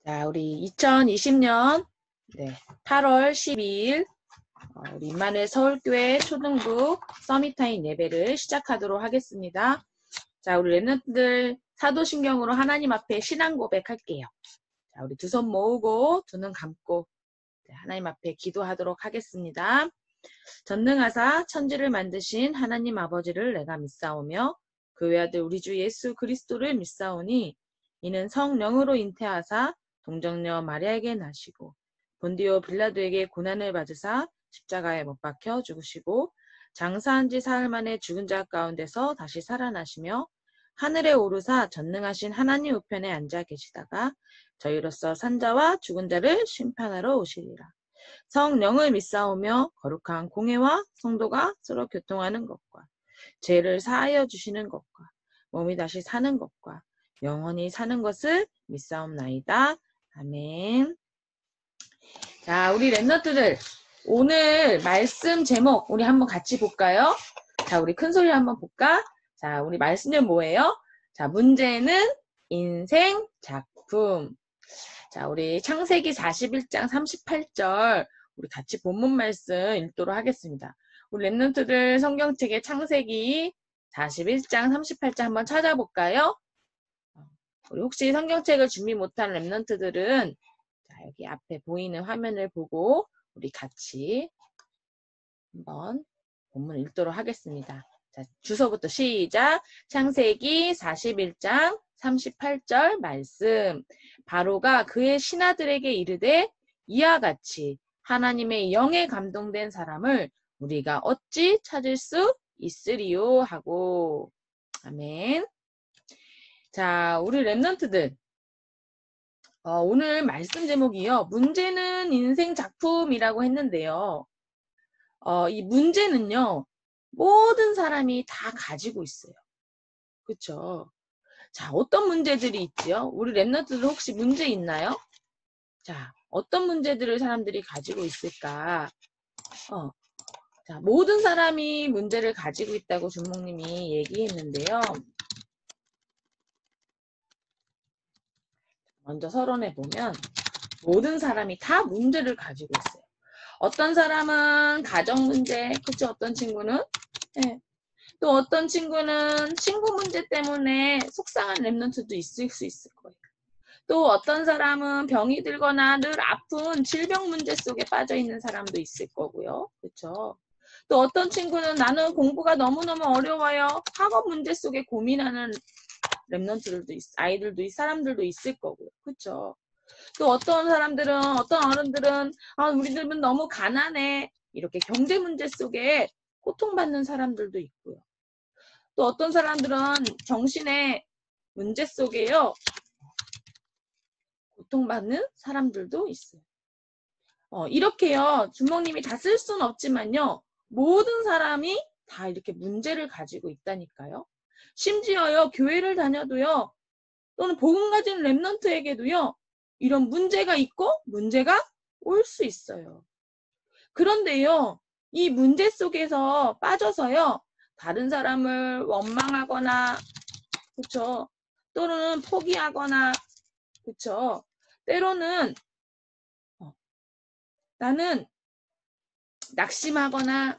자, 우리 2020년 8월 12일 우리 임마누엘 서울교회 초등부 서밋타임 예배를 시작하도록 하겠습니다. 자, 우리 랩런트들 사도신경으로 하나님 앞에 신앙 고백할게요. 자, 우리 두 손 모으고 두 눈 감고 하나님 앞에 기도하도록 하겠습니다. 전능하사 천지를 만드신 하나님 아버지를 내가 믿사오며 그 외아들 우리 주 예수 그리스도를 믿사오니 이는 성령으로 잉태하사 동정녀 마리아에게 나시고 본디오 빌라도에게 고난을 받으사 십자가에 못 박혀 죽으시고 장사한 지 사흘 만에 죽은 자 가운데서 다시 살아나시며 하늘에 오르사 전능하신 하나님 우편에 앉아 계시다가 저희로서 산자와 죽은 자를 심판하러 오시리라. 성령을 믿사오며 거룩한 공회와 성도가 서로 교통하는 것과 죄를 사하여 주시는 것과 몸이 다시 사는 것과 영원히 사는 것을 믿사옵나이다. 아멘. 자, 우리 랩런트들 오늘 말씀 제목 우리 한번 같이 볼까요? 자, 우리 큰 소리 한번 볼까? 자, 우리 말씀은 뭐예요? 자, 문제는 인생 작품. 자, 우리 창세기 41장 38절 우리 같이 본문 말씀 읽도록 하겠습니다. 우리 랩런트들 성경책의 창세기 41장 38장 한번 찾아볼까요? 우리 혹시 성경책을 준비 못한 랩런트들은 자, 여기 앞에 보이는 화면을 보고 우리 같이 한번 본문 읽도록 하겠습니다. 자, 주소부터 시작. 창세기 41장 38절 말씀. 바로가 그의 신하들에게 이르되 이와 같이 하나님의 영에 감동된 사람을 우리가 어찌 찾을 수 있으리요 하고. 아멘. 자, 우리 랩런트들 오늘 말씀 제목이요. 문제는 인생 작품이라고 했는데요. 이 문제는요. 모든 사람이 다 가지고 있어요. 그쵸? 자, 어떤 문제들이 있지요? 우리 랩런트들 혹시 문제 있나요? 자, 어떤 문제들을 사람들이 가지고 있을까? 자, 모든 사람이 문제를 가지고 있다고 준목님이 얘기했는데요. 먼저 서론에 보면 모든 사람이 다 문제를 가지고 있어요. 어떤 사람은 가정 문제, 그쵸? 어떤 친구는 네. 또 어떤 친구는 친구 문제 때문에 속상한 랩런트도 있을 수 있을 거예요. 또 어떤 사람은 병이 들거나 늘 아픈 질병 문제 속에 빠져 있는 사람도 있을 거고요. 그렇죠? 또 어떤 친구는 나는 공부가 너무너무 어려워요. 학업 문제 속에 고민하는 랩런트들도 아이들도 사람들도 있을 거고요. 그렇죠? 또 어떤 사람들은 어떤 어른들은 우리들은 너무 가난해. 이렇게 경제 문제 속에 고통받는 사람들도 있고요. 또 어떤 사람들은 정신의 문제 속에요. 고통받는 사람들도 있어요. 이렇게요. 주목님이 다 쓸 수는 없지만요. 모든 사람이 다 이렇게 문제를 가지고 있다니까요. 심지어요. 교회를 다녀도요. 또는 복음 가진 랩런트에게도요. 이런 문제가 있고 문제가 올 수 있어요. 그런데요. 이 문제 속에서 빠져서요. 다른 사람을 원망하거나 그쵸? 또는 포기하거나 그쵸? 때로는 나는 낙심하거나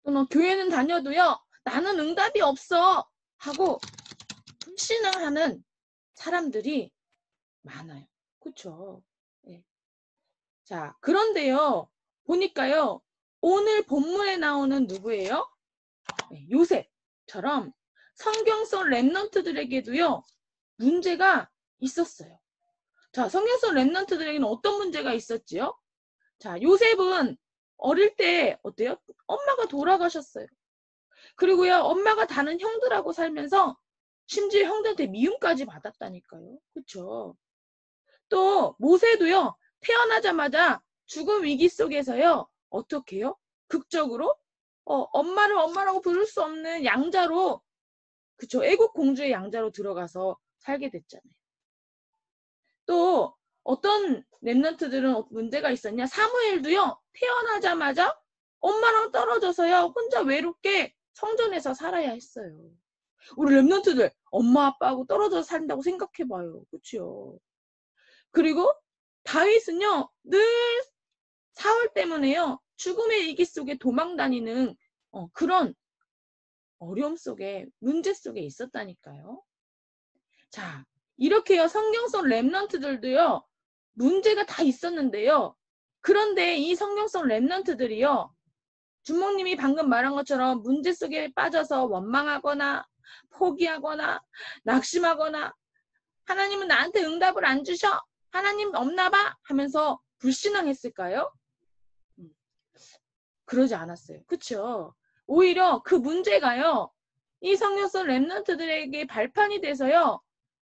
또는 교회는 다녀도요. 나는 응답이 없어 하고 불신앙하는 사람들이 많아요. 그쵸? 네. 자, 그런데요. 보니까요. 오늘 본문에 나오는 누구예요? 네, 요셉처럼 성경 속 랩런트들에게도요. 문제가 있었어요. 자, 성경 속 랩런트들에게는 어떤 문제가 있었지요? 자, 요셉은 어릴 때 어때요? 엄마가 돌아가셨어요. 그리고요, 엄마가 다른 형들하고 살면서 심지어 형들한테 미움까지 받았다니까요. 그쵸? 또 모세도요, 태어나자마자 죽음 위기 속에서요, 어떻게 해요? 극적으로 엄마를 엄마라고 부를 수 없는 양자로, 그쵸? 애국 공주의 양자로 들어가서 살게 됐잖아요. 또 어떤 랩런트들은 문제가 있었냐? 사무엘도요. 태어나자마자 엄마랑 떨어져서요. 혼자 외롭게 성전에서 살아야 했어요. 우리 랩런트들 엄마 아빠하고 떨어져 산다고 생각해봐요. 그렇죠? 그리고 다윗은요 늘 사울 때문에요 죽음의 위기 속에 도망다니는 그런 어려움 속에 문제 속에 있었다니까요. 자, 이렇게요 성경 속 랩런트들도요 문제가 다 있었는데요. 그런데 이 성경 속 랩런트들이요 주목님이 방금 말한 것처럼 문제 속에 빠져서 원망하거나 포기하거나 낙심하거나 하나님은 나한테 응답을 안 주셔? 하나님 없나 봐? 하면서 불신앙했을까요? 그러지 않았어요. 그쵸? 오히려 그 문제가요. 이 성경 속 랩런트들에게 발판이 돼서요.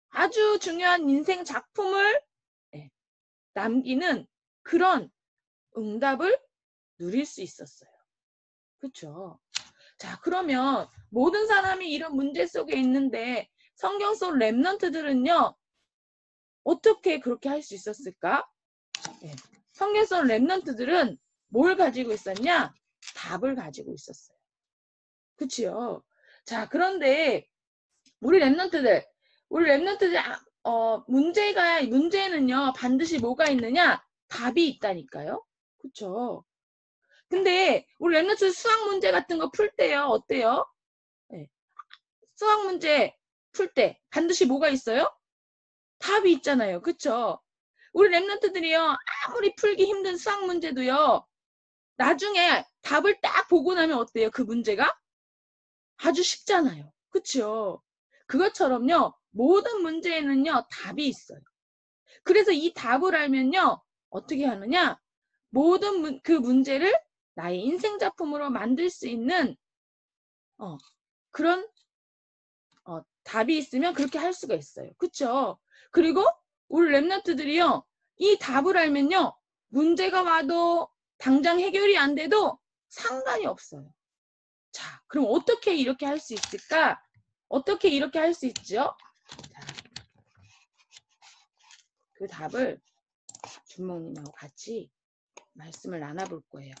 아주 중요한 인생 작품을 남기는 그런 응답을 누릴 수 있었어요. 그쵸? 자, 그러면 모든 사람이 이런 문제 속에 있는데 성경 속 랩런트들은요. 어떻게 그렇게 할 수 있었을까? 성경 속 랩런트들은 뭘 가지고 있었냐? 답을 가지고 있었어요. 그치요? 자, 그런데 우리 랩런트들 문제는요, 반드시 뭐가 있느냐? 답이 있다니까요. 그쵸? 근데 우리 랩런트 수학 문제 같은 거 풀 때요, 어때요? 네. 수학 문제 풀 때 반드시 뭐가 있어요? 답이 있잖아요. 그쵸? 우리 랩런트들이요, 아무리 풀기 힘든 수학 문제도요, 나중에 답을 딱 보고 나면 어때요? 그 문제가? 아주 쉽잖아요. 그쵸? 그것처럼요, 모든 문제에는요, 답이 있어요. 그래서 이 답을 알면요, 어떻게 하느냐? 모든 그 문제를 나의 인생 작품으로 만들 수 있는 그런 답이 있으면 그렇게 할 수가 있어요. 그쵸? 그리고 우리 랩런트들이요, 이 답을 알면요, 문제가 와도 당장 해결이 안 돼도 상관이 없어요. 자, 그럼 어떻게 이렇게 할 수 있을까? 어떻게 이렇게 할 수 있죠? 자, 그 답을 준목님하고 같이 말씀을 나눠볼 거예요.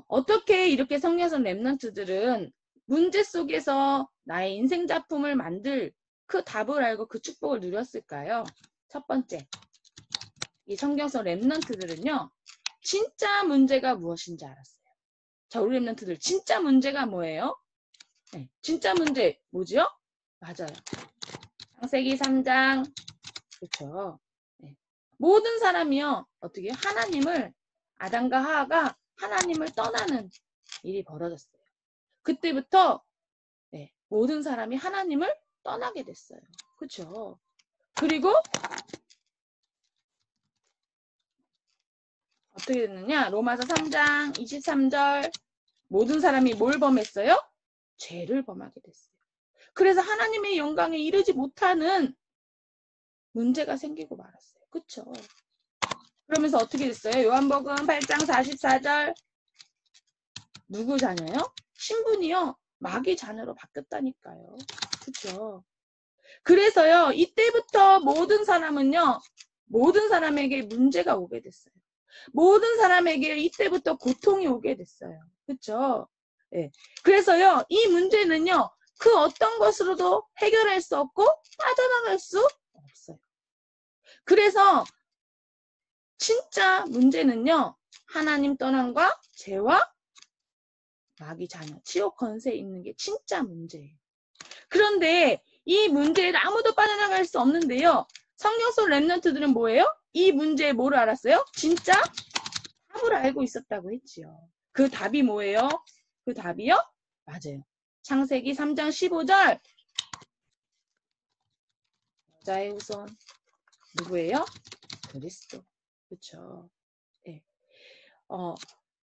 어떻게 이렇게 성경선 랩런트들은 문제 속에서 나의 인생 작품을 만들 그 답을 알고 그 축복을 누렸을까요? 첫 번째, 이 성경선 랩런트들은요, 진짜 문제가 무엇인지 알았어요. 자, 우리 랩런트들 진짜 문제가 뭐예요? 네, 진짜 문제 뭐죠? 맞아요. 창세기 3장. 그렇죠. 네. 모든 사람이요. 어떻게 하나님을 아담과 하하가 하나님을 떠나는 일이 벌어졌어요. 그때부터 모든 사람이 하나님을 떠나게 됐어요. 그렇죠. 그리고 어떻게 됐느냐? 로마서 3장 23절 모든 사람이 뭘 범했어요? 죄를 범하게 됐어요. 그래서 하나님의 영광에 이르지 못하는 문제가 생기고 말았어요. 그쵸? 그러면서 어떻게 됐어요? 요한복음 8장 44절 누구 자녀요? 신분이요. 마귀 자녀로 바뀌었다니까요. 그쵸? 그래서요. 이때부터 모든 사람은요. 모든 사람에게 문제가 오게 됐어요. 모든 사람에게 이때부터 고통이 오게 됐어요. 그쵸? 네. 그래서요. 이 문제는요. 그 어떤 것으로도 해결할 수 없고 빠져나갈 수 없어요. 그래서 진짜 문제는요. 하나님 떠남과 죄와 마귀 자녀, 치욕 권세에 있는 게 진짜 문제예요. 그런데 이 문제를 아무도 빠져나갈 수 없는데요. 성경 속 랩런트들은 뭐예요? 이 문제에 뭐를 알았어요? 진짜 답을 알고 있었다고 했지요. 그 답이 뭐예요? 그 답이요? 맞아요. 창세기 3장 15절 여자의 후손 누구예요? 그리스도. 그렇죠. 네.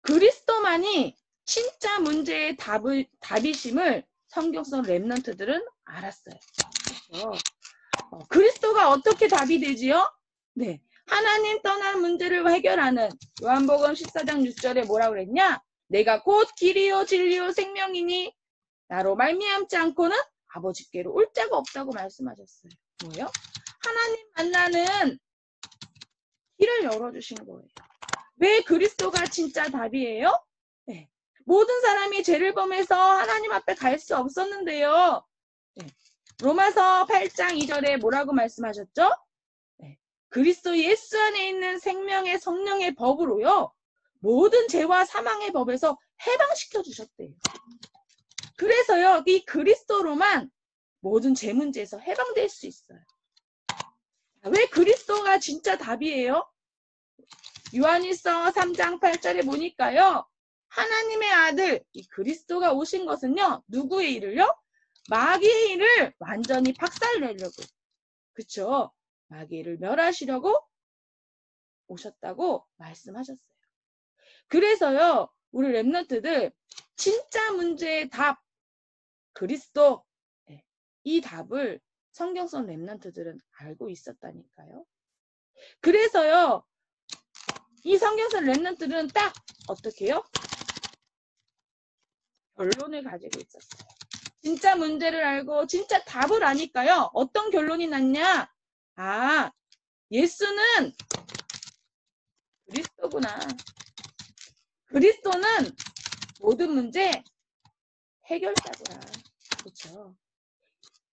그리스도만이 진짜 문제의 답이심을 성경 속 랩런트들은 알았어요. 그렇죠? 그리스도가 어떻게 답이 되지요? 네, 하나님 떠난 문제를 해결하는 요한복음 14장 6절에 뭐라고 그랬냐? 내가 곧 길이요 진리요 생명이니 나로 말미암지 않고는 아버지께로 올 자가 없다고 말씀하셨어요. 뭐예요? 하나님 만나는 길을 열어주신 거예요. 왜 그리스도가 진짜 답이에요? 네. 모든 사람이 죄를 범해서 하나님 앞에 갈 수 없었는데요. 네. 로마서 8장 2절에 뭐라고 말씀하셨죠? 네. 그리스도 예수 안에 있는 생명의 성령의 법으로요. 모든 죄와 사망의 법에서 해방시켜 주셨대요. 그래서요. 이 그리스도로만 모든 죄 문제에서 해방될 수 있어요. 왜 그리스도가 진짜 답이에요? 요한일서 3장 8절에 보니까요. 하나님의 아들 이 그리스도가 오신 것은요. 누구의 일을요? 마귀의 일을 완전히 박살내려고. 그쵸? 마귀를 멸하시려고 오셨다고 말씀하셨어요. 그래서요. 우리 랩런트들 진짜 문제의 답 그리스도 이 답을 성경성 랩런트들은 알고 있었다니까요. 그래서요. 이 성경성 랩런트들은 딱 어떻게 해요? 결론을 가지고 있었어요. 진짜 문제를 알고 진짜 답을 아니까요. 어떤 결론이 났냐? 아, 예수는 그리스도구나. 그리스도는 모든 문제 해결자구나. 그렇죠?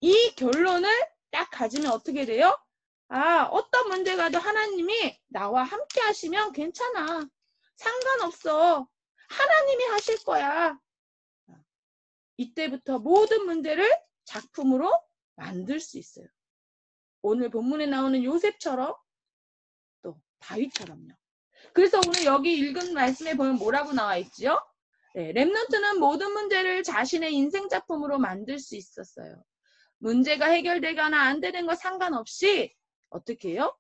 이 결론을 딱 가지면 어떻게 돼요? 아, 어떤 문제가도 하나님이 나와 함께 하시면 괜찮아. 상관없어. 하나님이 하실 거야. 이때부터 모든 문제를 작품으로 만들 수 있어요. 오늘 본문에 나오는 요셉처럼 또 다윗처럼요. 그래서 오늘 여기 읽은 말씀에 보면 뭐라고 나와 있지요? 네, 랩런트는 모든 문제를 자신의 인생 작품으로 만들 수 있었어요. 문제가 해결되거나 안 되는 거 상관없이 어떻게 해요?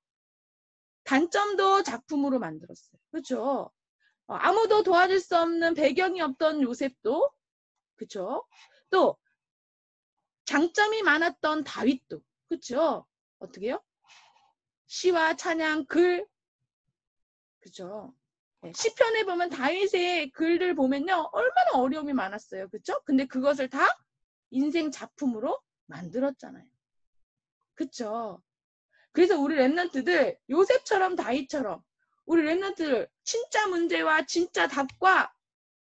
단점도 작품으로 만들었어요. 그렇죠? 아무도 도와줄 수 없는 배경이 없던 요셉도 그렇죠? 또 장점이 많았던 다윗도 그렇죠? 어떻게 해요? 시와 찬양, 글 그렇죠? 네, 시편에 보면 다윗의 글들 보면요. 얼마나 어려움이 많았어요. 그렇죠? 근데 그것을 다 인생 작품으로 만들었잖아요. 그렇죠? 그래서 우리 랩런트들 요셉처럼 다윗처럼 우리 랩런트들 진짜 문제와 진짜 답과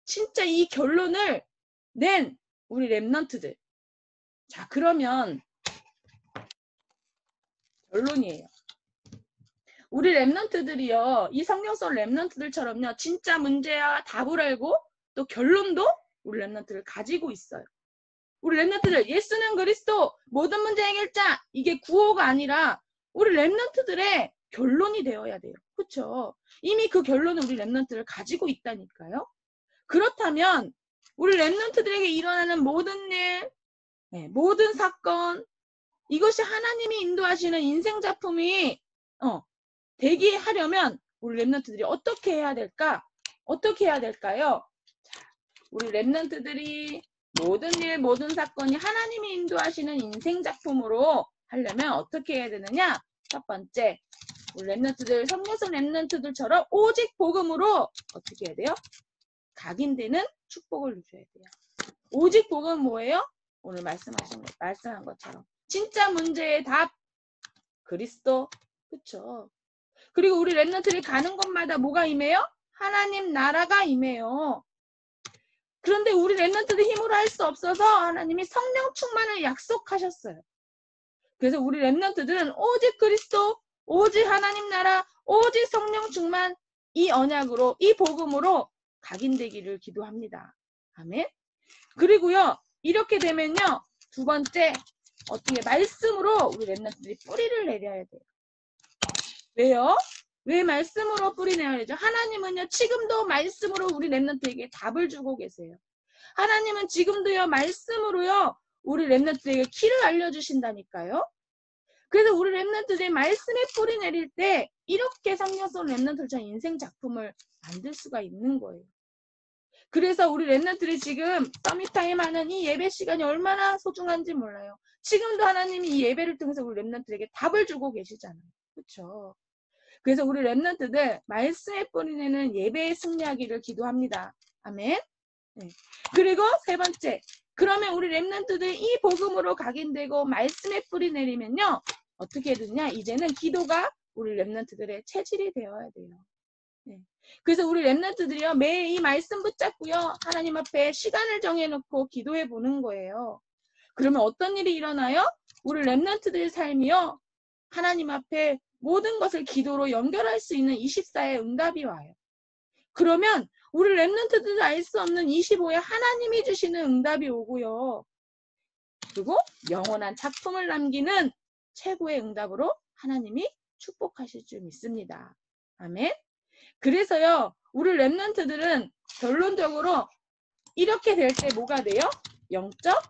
진짜 이 결론을 낸 우리 랩런트들. 자, 그러면 결론이에요. 우리 랩런트들이요. 이 성경성 랩런트들처럼요. 진짜 문제와 답을 알고 또 결론도 우리 랩런트를 가지고 있어요. 우리 랩런트들 예수는 그리스도 모든 문제 해결자 이게 구호가 아니라 우리 랩런트들의 결론이 되어야 돼요. 그렇죠? 이미 그 결론은 우리 랩런트를 가지고 있다니까요. 그렇다면 우리 랩런트들에게 일어나는 모든 일, 모든 사건 이것이 하나님이 인도하시는 인생 작품이 되게 하려면 우리 랩런트들이 어떻게 해야 될까? 어떻게 해야 될까요? 자, 우리 랩런트들이 모든 일, 모든 사건이 하나님이 인도하시는 인생 작품으로 하려면 어떻게 해야 되느냐? 첫 번째, 우리 랩런트들, 성령성 랩런트들처럼 오직 복음으로 어떻게 해야 돼요? 각인되는 축복을 누려야 돼요. 오직 복음은 뭐예요? 오늘 말씀한 것처럼 진짜 문제의 답 그리스도 그쵸? 그리고 우리 랩런트들이 가는 곳마다 뭐가 임해요? 하나님 나라가 임해요. 그런데 우리 랩런트들 힘으로 할 수 없어서 하나님이 성령 충만을 약속하셨어요. 그래서 우리 랩런트들은 오직 그리스도, 오직 하나님 나라, 오직 성령 충만 이 언약으로, 이 복음으로 각인되기를 기도합니다. 아멘. 그리고요, 이렇게 되면요, 두 번째, 어떻게 말씀으로 우리 랩런트들이 뿌리를 내려야 돼요. 왜요? 왜 말씀으로 뿌리 내야 되죠? 하나님은요, 지금도 말씀으로 우리 랩런트에게 답을 주고 계세요. 하나님은 지금도요, 말씀으로요, 우리 랩런트에게 길을 알려주신다니까요. 그래서 우리 랩런트들이 말씀에 뿌리 내릴 때 이렇게 성령성 랩런트처럼 인생 작품을 만들 수가 있는 거예요. 그래서 우리 랩런트들이 지금 서밋타임 하는 이 예배 시간이 얼마나 소중한지 몰라요. 지금도 하나님이 이 예배를 통해서 우리 랩런트에게 답을 주고 계시잖아요. 그렇죠? 그래서 우리 랩런트들 말씀에 뿌리내는 예배에 승리하기를 기도합니다. 아멘. 네. 그리고 세 번째, 그러면 우리 랩런트들 이 복음으로 각인되고 말씀에 뿌리 내리면요. 어떻게 되느냐? 이제는 기도가 우리 랩런트들의 체질이 되어야 돼요. 네. 그래서 우리 랩런트들이요. 매일 이 말씀 붙잡고요. 하나님 앞에 시간을 정해놓고 기도해 보는 거예요. 그러면 어떤 일이 일어나요? 우리 렘넌트들의 삶이요. 하나님 앞에 모든 것을 기도로 연결할 수 있는 24의 응답이 와요. 그러면 우리 렘넌트들도 알 수 없는 25의 하나님이 주시는 응답이 오고요. 그리고 영원한 작품을 남기는 최고의 응답으로 하나님이 축복하실 줄 믿습니다. 아멘. 그래서요. 우리 렘넌트들은 결론적으로 이렇게 될 때 뭐가 돼요? 영적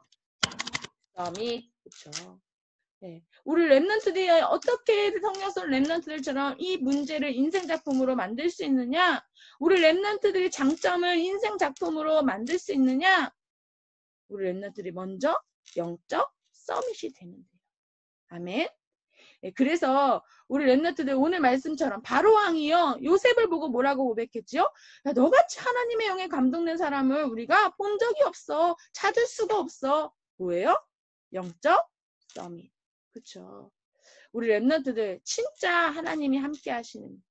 서밋. 그렇죠. 네. 우리 렘넌트들이 어떻게 성령성 렘넌트들처럼 이 문제를 인생 작품으로 만들 수 있느냐? 우리 렘넌트들의 장점을 인생 작품으로 만들 수 있느냐? 우리 렘넌트들이 먼저 영적 서밋이 되면 돼요. 아멘. 네, 그래서 우리 렘넌트들 오늘 말씀처럼 바로왕이요. 요셉을 보고 뭐라고 고백했지요? 야, 너같이 하나님의 영에 감동된 사람을 우리가 본 적이 없어. 찾을 수가 없어. 뭐예요? 영적 서밋. 그렇죠. 우리 렘넌트들 진짜 하나님이 함께 하시는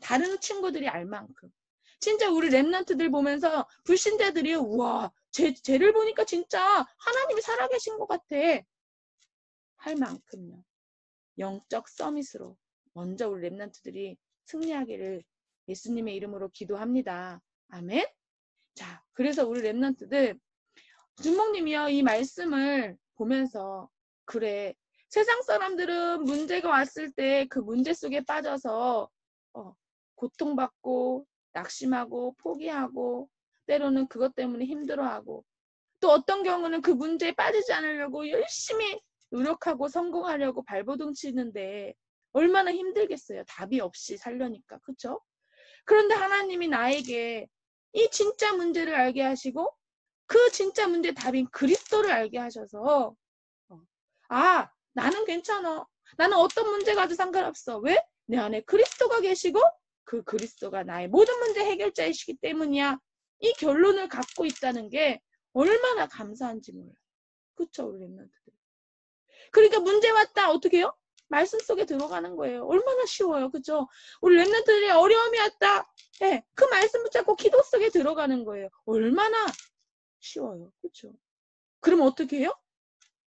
다른 친구들이 알 만큼 진짜 우리 렘넌트들 보면서 불신자들이 우와 쟤를 보니까 진짜 하나님이 살아계신 것 같아 할 만큼요. 영적 서밋으로 먼저 우리 렘넌트들이 승리하기를 예수님의 이름으로 기도합니다. 아멘. 자, 그래서 우리 렘넌트들 주목님이요 이 말씀을 보면서 그래 세상 사람들은 문제가 왔을 때 그 문제 속에 빠져서 고통받고 낙심하고 포기하고 때로는 그것 때문에 힘들어하고 또 어떤 경우는 그 문제에 빠지지 않으려고 열심히 노력하고 성공하려고 발버둥 치는데 얼마나 힘들겠어요. 답이 없이 살려니까. 그렇죠? 그런데 하나님이 나에게 이 진짜 문제를 알게 하시고 그 진짜 문제의 답인 그리스도를 알게 하셔서 아 나는 괜찮아. 나는 어떤 문제 가도 상관없어. 왜? 내 안에 그리스도가 계시고 그 그리스도가 나의 모든 문제 해결자이시기 때문이야. 이 결론을 갖고 있다는 게 얼마나 감사한지 몰라요. 그쵸 우리 렘넌트들. 그러니까 문제 왔다 어떻게 해요? 말씀 속에 들어가는 거예요. 얼마나 쉬워요. 그쵸? 우리 렘넌트들이 어려움이 왔다. 네, 그 말씀 붙잡고 기도 속에 들어가는 거예요. 얼마나 쉬워요. 그쵸? 그럼 어떻게 해요?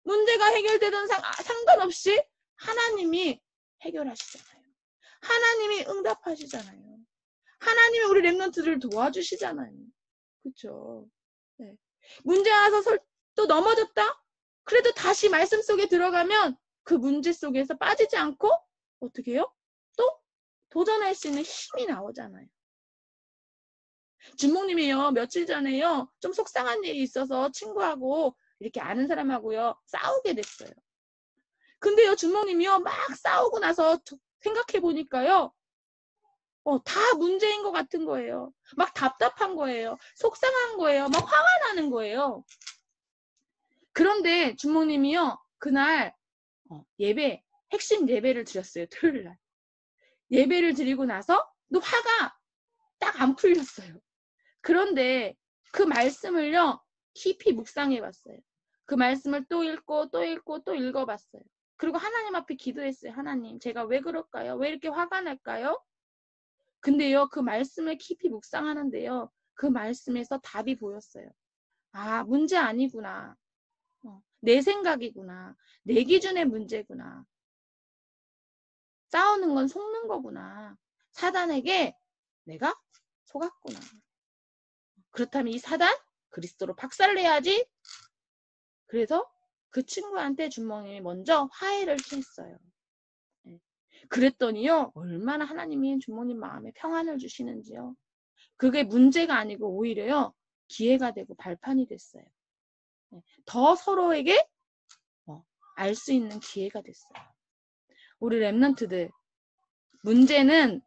문제가 해결되든 상관없이 하나님이 해결하시잖아요. 하나님이 응답하시잖아요. 하나님이 우리 렘넌트들을 도와주시잖아요. 그렇죠? 네. 문제 와서 또 넘어졌다? 그래도 다시 말씀 속에 들어가면 그 문제 속에서 빠지지 않고 어떻게 해요? 또 도전할 수 있는 힘이 나오잖아요. 주목님이요. 며칠 전에요. 좀 속상한 일이 있어서 친구하고 이렇게 아는 사람하고요. 싸우게 됐어요. 근데요. 주목님이요. 막 싸우고 나서 생각해 보니까요. 다 문제인 것 같은 거예요. 막 답답한 거예요. 속상한 거예요. 막 화가 나는 거예요. 그런데 주목님이요. 그날 핵심 예배를 드렸어요. 토요일 날. 예배를 드리고 나서 또 화가 딱 안 풀렸어요. 그런데 그 말씀을요. 깊이 묵상해 봤어요. 그 말씀을 또 읽고 또 읽고 또 읽어봤어요. 그리고 하나님 앞에 기도했어요. 하나님, 제가 왜 그럴까요? 왜 이렇게 화가 날까요? 근데요, 그 말씀을 깊이 묵상하는데요. 그 말씀에서 답이 보였어요. 아, 문제 아니구나. 내 생각이구나. 내 기준의 문제구나. 싸우는 건 속는 거구나. 사단에게 내가 속았구나. 그렇다면 이 사단 그리스도로 박살내야지. 그래서 그 친구한테 주먹님이 먼저 화해를 취했어요. 그랬더니요. 얼마나 하나님이 주먹님 마음에 평안을 주시는지요. 그게 문제가 아니고 오히려요. 기회가 되고 발판이 됐어요. 더 서로에게 알 수 있는 기회가 됐어요. 우리 렘넌트들 문제는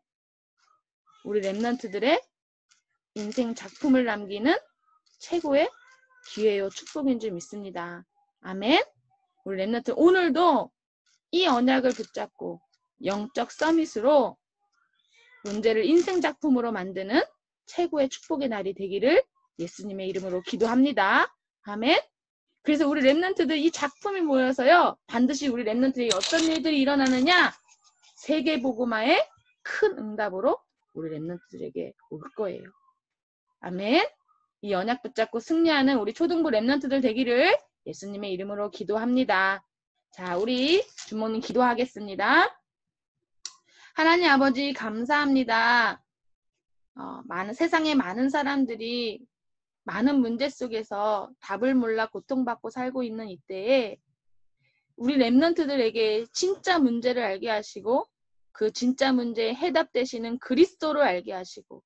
우리 렘넌트들의 인생 작품을 남기는 최고의 기회요 축복인 줄 믿습니다. 아멘. 우리 렘넌트 오늘도 이 언약을 붙잡고 영적 서밋으로 문제를 인생 작품으로 만드는 최고의 축복의 날이 되기를 예수님의 이름으로 기도합니다. 아멘. 그래서 우리 렘넌트들 이 작품이 모여서요. 반드시 우리 렘넌트들이 어떤 일들이 일어나느냐. 세계복음화의 큰 응답으로 우리 렘넌트들에게 올 거예요. 아멘. 이 언약 붙잡고 승리하는 우리 초등부 렘넌트들 되기를 예수님의 이름으로 기도합니다. 자, 우리 주모님 기도하겠습니다. 하나님 아버지 감사합니다. 세상에 많은 사람들이 많은 문제 속에서 답을 몰라 고통받고 살고 있는 이때에 우리 랩런트들에게 진짜 문제를 알게 하시고 그 진짜 문제의 해답 되시는 그리스도를 알게 하시고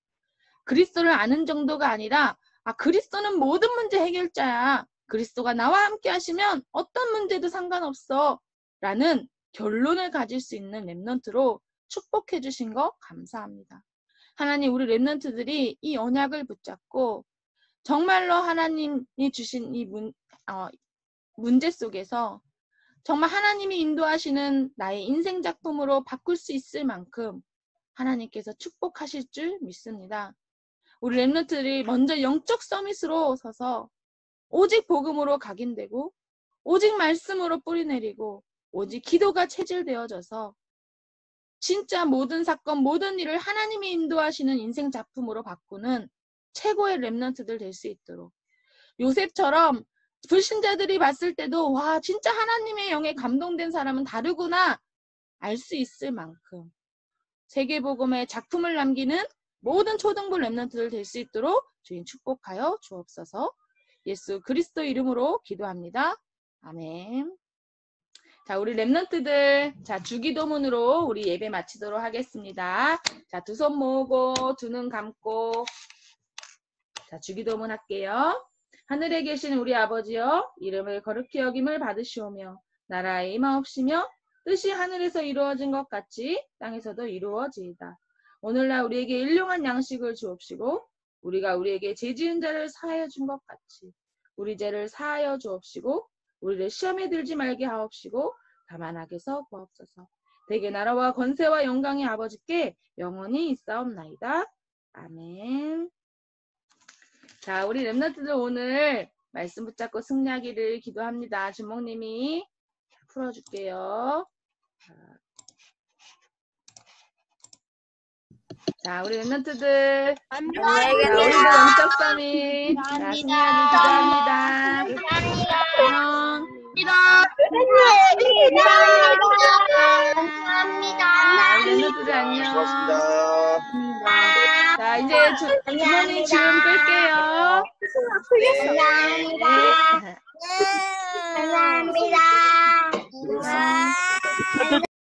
그리스도를 아는 정도가 아니라 그리스도는 모든 문제 해결자야. 그리스도가 나와 함께 하시면 어떤 문제도 상관없어. 라는 결론을 가질 수 있는 랩런트로 축복해 주신 거 감사합니다. 하나님 우리 랩런트들이 이 언약을 붙잡고 정말로 하나님이 주신 이 문제 속에서 정말 하나님이 인도하시는 나의 인생 작품으로 바꿀 수 있을 만큼 하나님께서 축복하실 줄 믿습니다. 우리 랩런트들이 먼저 영적 서밋으로 서서 오직 복음으로 각인되고 오직 말씀으로 뿌리내리고 오직 기도가 체질되어져서 진짜 모든 사건 모든 일을 하나님이 인도하시는 인생 작품으로 바꾸는 최고의 랩런트들 될 수 있도록 요셉처럼 불신자들이 봤을 때도 와 진짜 하나님의 영에 감동된 사람은 다르구나 알 수 있을 만큼 세계복음의 작품을 남기는 모든 초등부 랩런트들 될 수 있도록 주님 축복하여 주옵소서. 예수 그리스도 이름으로 기도합니다. 아멘. 자, 우리 랩런트들, 자, 주기도문으로 우리 예배 마치도록 하겠습니다. 자, 두 손 모으고, 두 눈 감고, 자, 주기도문 할게요. 하늘에 계신 우리 아버지여, 이름을 거룩히 여김을 받으시오며, 나라에 임하옵시며, 뜻이 하늘에서 이루어진 것 같이 땅에서도 이루어지이다. 오늘날 우리에게 일용한 양식을 주옵시고, 우리가 우리에게 죄 지은 자를 사하여 준 것 같이, 우리 죄를 사하여 주옵시고, 우리를 시험에 들지 말게 하옵시고 다만 악에서 구하옵소서. 대개 나라와 권세와 영광이 아버지께 영원히 있사옵나이다. 아멘. 자, 우리 랩런트들 오늘 말씀 붙잡고 승리하기를 기도합니다. 주목님이 풀어줄게요. 자, 우리 랩런트들 오늘도 영적 서밋 자, 승리하길 기도합니다. 안녕. 감사합니다. 랩런트들 안녕. 수고하셨습니다. 자, 이제 주모님 지금 끌게요. 감사합니다. 감사합니다.